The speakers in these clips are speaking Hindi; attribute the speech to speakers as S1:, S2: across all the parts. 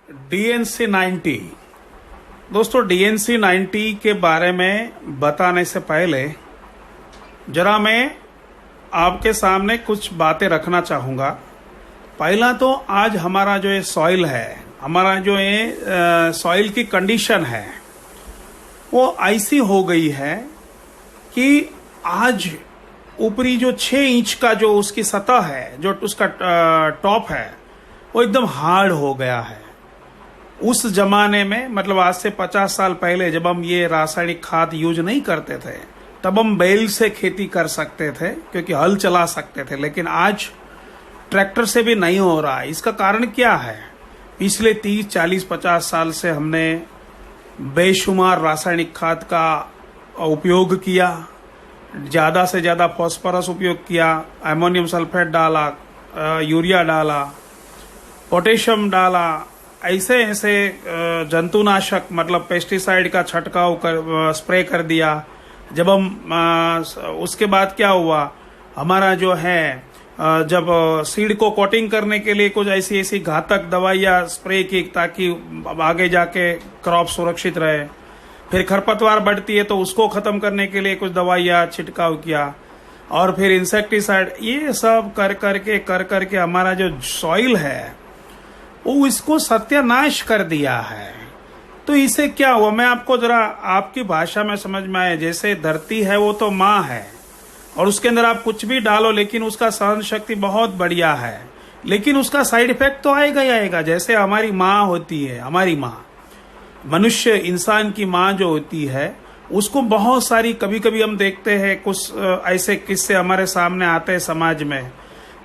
S1: डीएनसी 90। दोस्तों, डीएनसी 90 के बारे में बताने से पहले जरा मैं आपके सामने कुछ बातें रखना चाहूँगा। पहला तो आज हमारा जो ये सॉइल है, हमारा जो ये सॉइल की कंडीशन है वो ऐसी हो गई है कि आज ऊपरी जो 6 इंच का जो उसकी सतह है, जो उसका टॉप है, वो एकदम हार्ड हो गया है। उस जमाने में, मतलब आज से 50 साल पहले जब हम ये रासायनिक खाद यूज नहीं करते थे, तब हम बैल से खेती कर सकते थे क्योंकि हल चला सकते थे। लेकिन आज ट्रैक्टर से भी नहीं हो रहा है। इसका कारण क्या है? पिछले 30, 40, 50 साल से हमने बेशुमार रासायनिक खाद का उपयोग किया, ज्यादा से ज्यादा फास्फोरस उपयोग किया, अमोनियम सल्फेट डाला, यूरिया डाला, पोटेशियम डाला, ऐसे ऐसे जंतुनाशक मतलब पेस्टिसाइड का छंटकाव स्प्रे कर दिया। जब हम उसके बाद क्या हुआ, हमारा जो है जब सीड को कोटिंग करने के लिए कुछ ऐसी ऐसी घातक दवाइयाँ स्प्रे की ताकि आगे जाके क्रॉप सुरक्षित रहे। फिर खरपतवार बढ़ती है तो उसको खत्म करने के लिए कुछ दवाइयाँ छिड़काव किया, और फिर इंसेक्टिसाइड। ये सब कर करके हमारा जो सॉइल है वो इसको सत्यानाश कर दिया है। तो इसे क्या हुआ, मैं आपको जरा आपकी भाषा में समझ में आए। जैसे धरती है वो तो माँ है और उसके अंदर आप कुछ भी डालो लेकिन उसका सहन शक्ति बहुत बढ़िया है, लेकिन उसका साइड इफेक्ट तो आएगा ही आएगा। जैसे हमारी माँ होती है, हमारी माँ, मनुष्य इंसान की माँ जो होती है, उसको बहुत सारी, कभी कभी हम देखते हैं कुछ ऐसे किस्से हमारे सामने आते हैं समाज में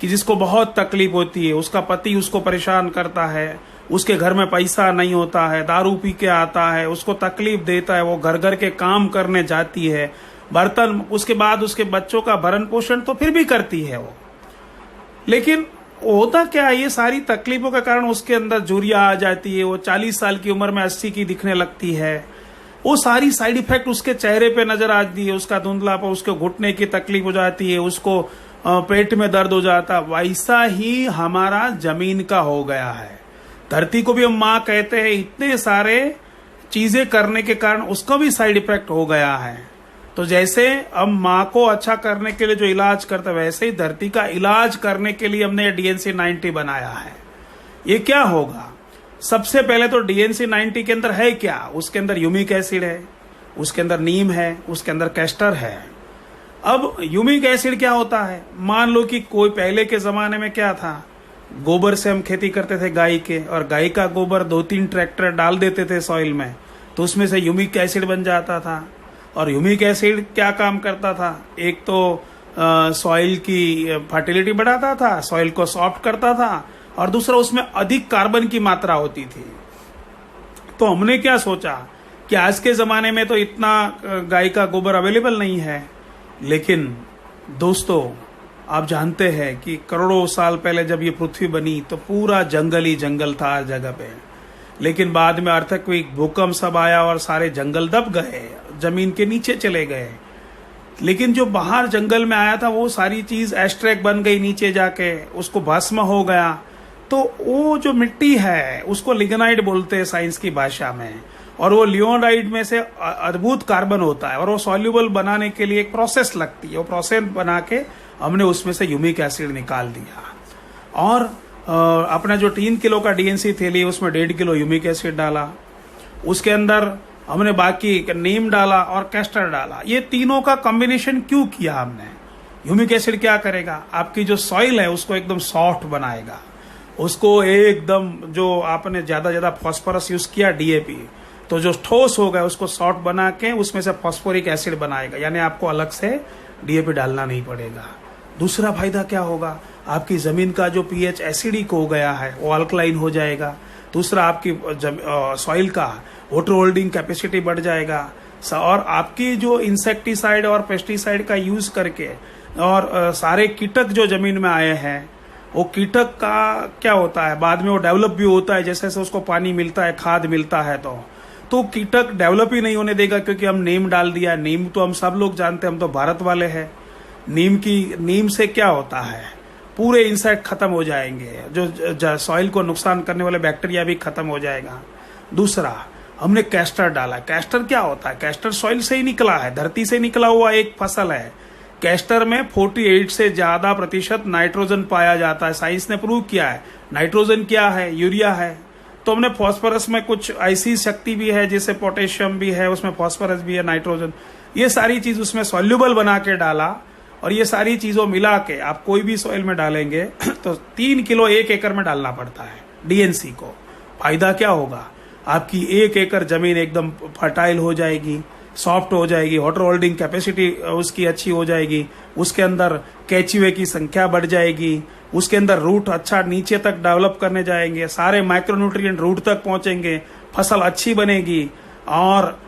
S1: कि जिसको बहुत तकलीफ होती है, उसका पति उसको परेशान करता है, उसके घर में पैसा नहीं होता है, दारू पी के आता है, उसको तकलीफ देता है, वो घर घर के काम करने जाती है, बर्तन, उसके बाद उसके बच्चों का भरण पोषण तो फिर भी करती है वो। लेकिन होता क्या है, ये सारी तकलीफों के कारण उसके अंदर झुर्रियां आ जाती है, वो 40 साल की उम्र में 80 की दिखने लगती है। वो सारी साइड इफेक्ट उसके चेहरे पे नजर आती है, उसका धुंधलापन, उसको घुटने की तकलीफ हो जाती है, उसको पेट में दर्द हो जाता। वैसा ही हमारा जमीन का हो गया है। धरती को भी हम माँ कहते हैं, इतने सारे चीजें करने के कारण उसका भी साइड इफेक्ट हो गया है। तो जैसे हम माँ को अच्छा करने के लिए जो इलाज करते हैं, वैसे ही धरती का इलाज करने के लिए हमने डीएनसी 90 बनाया है। ये क्या होगा? सबसे पहले तो डीएनसी 90 के अंदर है क्या? उसके अंदर यूमिक एसिड है, उसके अंदर नीम है, उसके अंदर कैस्टर है। अब यूमिक एसिड क्या होता है? मान लो कि कोई पहले के जमाने में क्या था, गोबर से हम खेती करते थे गाय के, और गाय का गोबर 2-3 ट्रैक्टर डाल देते थे सॉइल में, तो उसमें से यूमिक एसिड बन जाता था। और यूमिक एसिड क्या काम करता था? एक तो सॉइल की फर्टिलिटी बढ़ाता था, सॉइल को सॉफ्ट करता था, और दूसरा उसमें अधिक कार्बन की मात्रा होती थी। तो हमने क्या सोचा कि आज के जमाने में तो इतना गाय का गोबर अवेलेबल नहीं है, लेकिन दोस्तों आप जानते हैं कि करोड़ों साल पहले जब ये पृथ्वी बनी तो पूरा जंगल ही जंगल था हर जगह पे। लेकिन बाद में अर्थक्वेक, भूकंप सब आया और सारे जंगल दब गए, जमीन के नीचे चले गए। लेकिन जो बाहर जंगल में आया था वो सारी चीज एस्ट्रेक बन गई, नीचे जाके उसको भस्म हो गया। तो वो जो मिट्टी है उसको लिग्नाइट बोलते हैं साइंस की भाषा में, और वो लियोनाइट में से अद्भुत कार्बन होता है, और वो सॉल्यूबल बनाने के लिए एक प्रोसेस लगती है। वो प्रोसेस बना के हमने उसमें से यूमिक एसिड निकाल दिया, और अपना जो 3 किलो का डीएनसी थैली उसमें 1.5 किलो यूमिक एसिड डाला। उसके अंदर हमने बाकी नीम डाला और कैस्टर डाला। ये तीनों का कॉम्बिनेशन क्यों किया हमने? ह्यूमिक एसिड क्या करेगा? आपकी जो सॉइल है उसको एकदम सॉफ्ट बनाएगा, उसको एकदम, जो आपने ज्यादा फास्फोरस यूज किया, डीएपी, तो जो ठोस हो गया उसको सॉफ्ट बना के उसमें से फास्फोरिक एसिड बनाएगा, यानी आपको अलग से डीएपी डालना नहीं पड़ेगा। दूसरा फायदा क्या होगा? आपकी जमीन का जो पीएच एसिडिक हो गया है वो अल्कलाइन हो जाएगा। दूसरा, आपकी सॉइल का वाटर होल्डिंग कैपेसिटी बढ़ जाएगा, और आपकी जो इंसेक्टिसाइड और पेस्टिसाइड का यूज करके, और सारे कीटक जो जमीन में आए हैं, वो कीटक का क्या होता है, बाद में वो डेवलप भी होता है जैसे जैसे उसको पानी मिलता है, खाद मिलता है, तो कीटक डेवलप ही नहीं होने देगा, क्योंकि हम नीम डाल दिया। नीम तो हम सब लोग जानते हैं, हम तो भारत वाले हैं। नीम से क्या होता है? पूरे इंसेक्ट खत्म हो जाएंगे, जो सॉइल को नुकसान करने वाले बैक्टीरिया भी खत्म हो जाएगा। दूसरा, हमने कैस्टर डाला। कैस्टर क्या होता है? कैस्टर सॉइल से ही निकला है, धरती से निकला हुआ एक फसल है। कैस्टर में 48 से ज्यादा प्रतिशत नाइट्रोजन पाया जाता है, साइंस ने प्रूव किया है। नाइट्रोजन क्या है? यूरिया है। तो हमने फास्फोरस में कुछ ऐसी शक्ति भी है, जैसे पोटेशियम भी है, उसमें फास्फोरस भी है, नाइट्रोजन, ये सारी चीज उसमें सॉल्युबल बना के डाला। और ये सारी चीजों मिला के आप कोई भी सॉइल में डालेंगे तो 3 किलो 1 एकड़ में डालना पड़ता है डीएनसी को। फायदा क्या होगा? आपकी 1 एकड़ जमीन एकदम फर्टाइल हो जाएगी, सॉफ्ट हो जाएगी, वाटर होल्डिंग कैपेसिटी उसकी अच्छी हो जाएगी, उसके अंदर केचुए की संख्या बढ़ जाएगी, उसके अंदर रूट अच्छा नीचे तक डेवलप करने जाएंगे, सारे माइक्रोन्यूट्रिएंट रूट तक पहुंचेंगे, फसल अच्छी बनेगी। और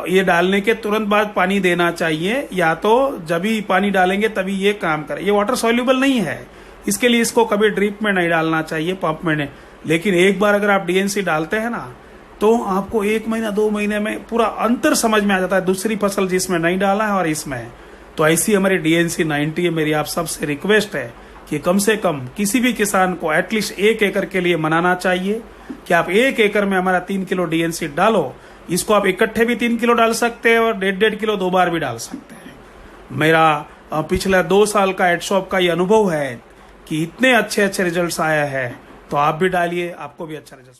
S1: ये डालने के तुरंत बाद पानी देना चाहिए, या तो जब भी पानी डालेंगे तभी ये काम करे। ये वाटर सॉल्युबल नहीं है, इसके लिए इसको कभी ड्रिप में नहीं डालना चाहिए, पंप में नहीं। लेकिन एक बार अगर आप डीएनसी डालते हैं ना, तो आपको 1 महीना 2 महीने में पूरा अंतर समझ में आ जाता है, दूसरी फसल जिसमें नहीं डाला है और इसमें है। तो ऐसी हमारी डीएनसी 90 है। मेरी आप सबसे रिक्वेस्ट है कि कम से कम किसी भी किसान को एटलीस्ट 1 एकड़ के लिए मनाना चाहिए कि आप 1 एकड़ में हमारा 3 किलो डीएनसी डालो। इसको आप इकट्ठे भी 3 किलो डाल सकते हैं और 1.5 किलो 2 बार भी डाल सकते हैं। मेरा पिछले 2 साल का एडशॉप का ये अनुभव है कि इतने अच्छे अच्छे रिजल्ट्स आया है, तो आप भी डालिए, आपको भी अच्छा रिजल्ट